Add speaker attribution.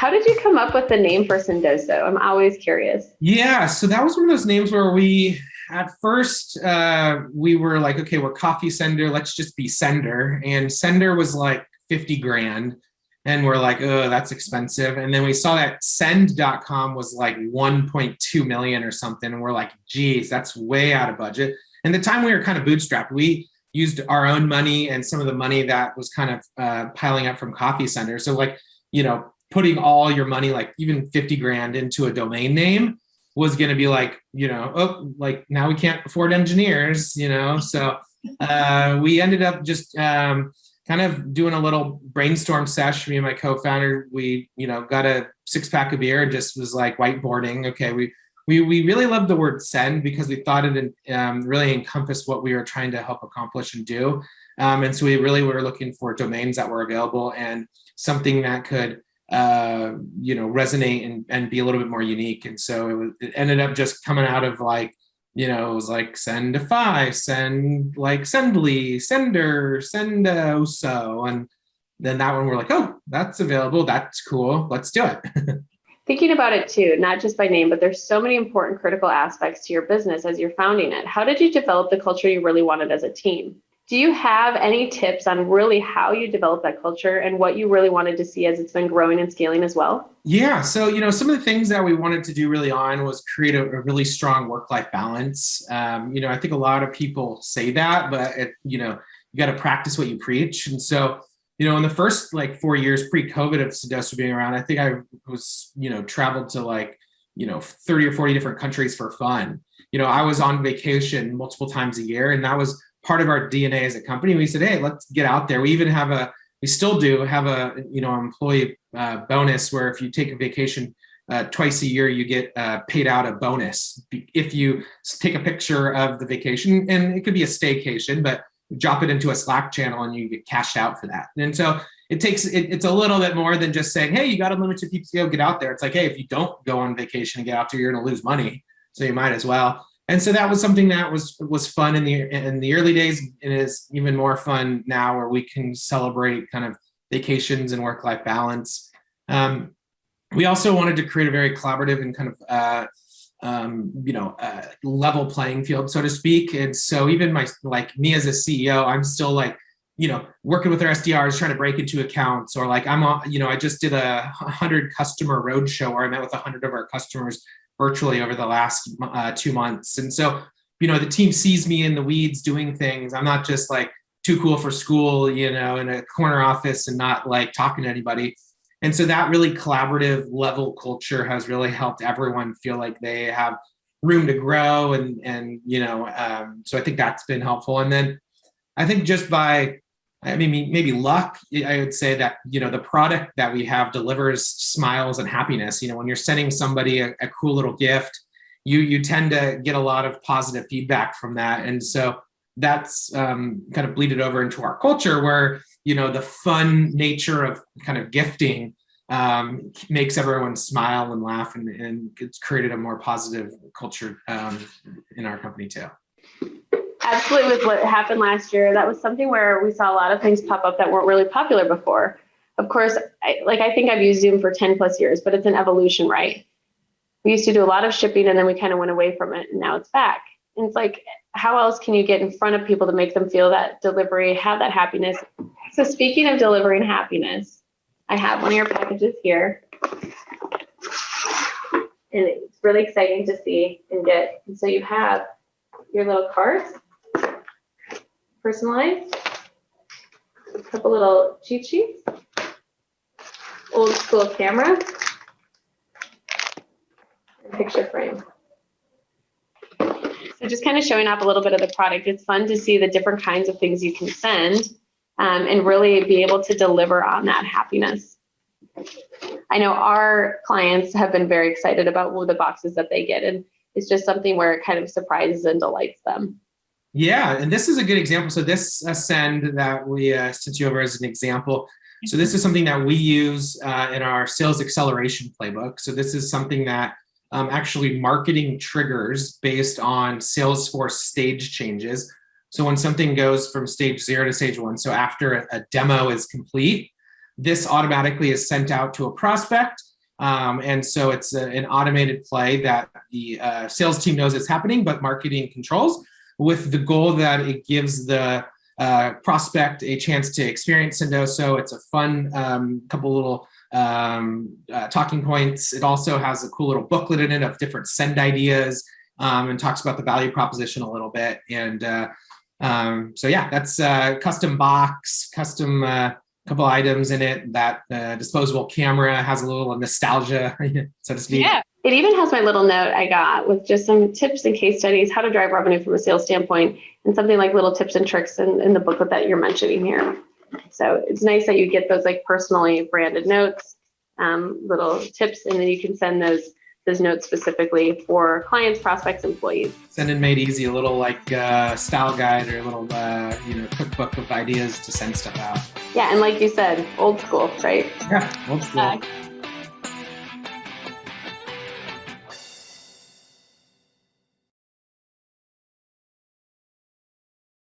Speaker 1: How did you come up with the name for Sendoso? I'm always curious.
Speaker 2: Yeah, so that was one of those names where at first, we were like, okay, we're Coffee Sender, let's just be Sender. And Sender was like 50 grand. And we're like, oh, that's expensive. And then we saw that send.com was like 1.2 million or something. And we're like, geez, that's way out of budget. And the time we were kind of bootstrapped, we used our own money and some of the money that was kind of piling up from Coffee Sender. So like, putting all your money, like even 50 grand into a domain name was going to be like, oh, like now we can't afford engineers, So we ended up just kind of doing a little brainstorm sesh. Me and my co-founder, we, got a 6-pack of beer and just was like whiteboarding. Okay, we really loved the word send because we thought it really encompassed what we were trying to help accomplish and do. And so we really were looking for domains that were available and something that could resonate and be a little bit more unique. And so it ended up just coming out of like, it was like Sendify, send like Sendly, Sender, Sendoso. And then that one we're like, oh, that's available. That's cool. Let's do it.
Speaker 1: Thinking about it too, not just by name, but there's so many important critical aspects to your business as you're founding it. How did you develop the culture you really wanted as a team? Do you have any tips on really how you develop that culture and what you really wanted to see as it's been growing and scaling as well?
Speaker 2: Yeah. So, some of the things that we wanted to do really on was create a really strong work-life balance. I think a lot of people say that, but you got to practice what you preach. And so, in the first like 4 years pre-COVID of Sendoso being around, I think I was, traveled to like, 30 or 40 different countries for fun. I was on vacation multiple times a year, and that was part of our DNA as a company. We said, hey, let's get out there. We still do have a, employee bonus where if you take a vacation twice a year, you get paid out a bonus. If you take a picture of the vacation, and it could be a staycation, but drop it into a Slack channel and you get cashed out for that. And so it's a little bit more than just saying, hey, you got unlimited PTO, get out there. It's like, hey, if you don't go on vacation and get out there, you're going to lose money. So you might as well. And so that was something that was fun in the early days, and is even more fun now, where we can celebrate kind of vacations and work-life balance. We also wanted to create a very collaborative and kind of level playing field, so to speak. And so even me as a CEO, I'm still like, working with our SDRs, trying to break into accounts, or like I just did a 100 customer roadshow where I met with 100 of our customers virtually over the last 2 months. And so, the team sees me in the weeds doing things. I'm not just like too cool for school, in a corner office and not like talking to anybody. And so that really collaborative level culture has really helped everyone feel like they have room to grow. And so I think that's been helpful. And then I think just by, maybe luck, I would say that, the product that we have delivers smiles and happiness. When you're sending somebody a cool little gift, you tend to get a lot of positive feedback from that. And so that's kind of bleeded over into our culture where, the fun nature of kind of gifting makes everyone smile and laugh, and it's created a more positive culture in our company too.
Speaker 1: Absolutely. With what happened last year, that was something where we saw a lot of things pop up that weren't really popular before. Of course, I think I've used Zoom for 10 plus years, but it's an evolution, right? We used to do a lot of shipping and then we kind of went away from it, and now it's back. And it's like, how else can you get in front of people to make them feel that delivery, have that happiness? So speaking of delivering happiness, I have one of your packages here. And it's really exciting to see and get. And so you have your little cards, personalized, a couple little cheat sheets, old school camera, and picture frame. So just kind of showing off a little bit of the product. It's fun to see the different kinds of things you can send and really be able to deliver on that happiness. I know our clients have been very excited about the boxes that they get, and it's just something where it kind of surprises and delights them.
Speaker 2: Yeah, and this is a good example. So this send that we sent you over as an example. So this is something that we use in our sales acceleration playbook. So this is something that actually marketing triggers based on Salesforce stage changes. So when something goes from stage 0 to stage 1, so after a demo is complete, this automatically is sent out to a prospect. And so it's an automated play that the sales team knows it's happening, but marketing controls, with the goal that it gives the prospect a chance to experience Sendoso. It's a fun couple little talking points. It also has a cool little booklet in it of different send ideas, and talks about the value proposition a little bit. And so yeah, that's custom box, custom couple items in it. That disposable camera has a little nostalgia, so to speak.
Speaker 1: Yeah. It even has my little note I got with just some tips and case studies, how to drive revenue from a sales standpoint, and something like little tips and tricks in the booklet that you're mentioning here. So it's nice that you get those like personally branded notes, little tips, and then you can send those notes specifically for clients, prospects, employees.
Speaker 2: Send and made easy, a little like style guide or a little cookbook of ideas to send stuff out.
Speaker 1: Yeah, and like you said, old school, right?
Speaker 2: Yeah, old school.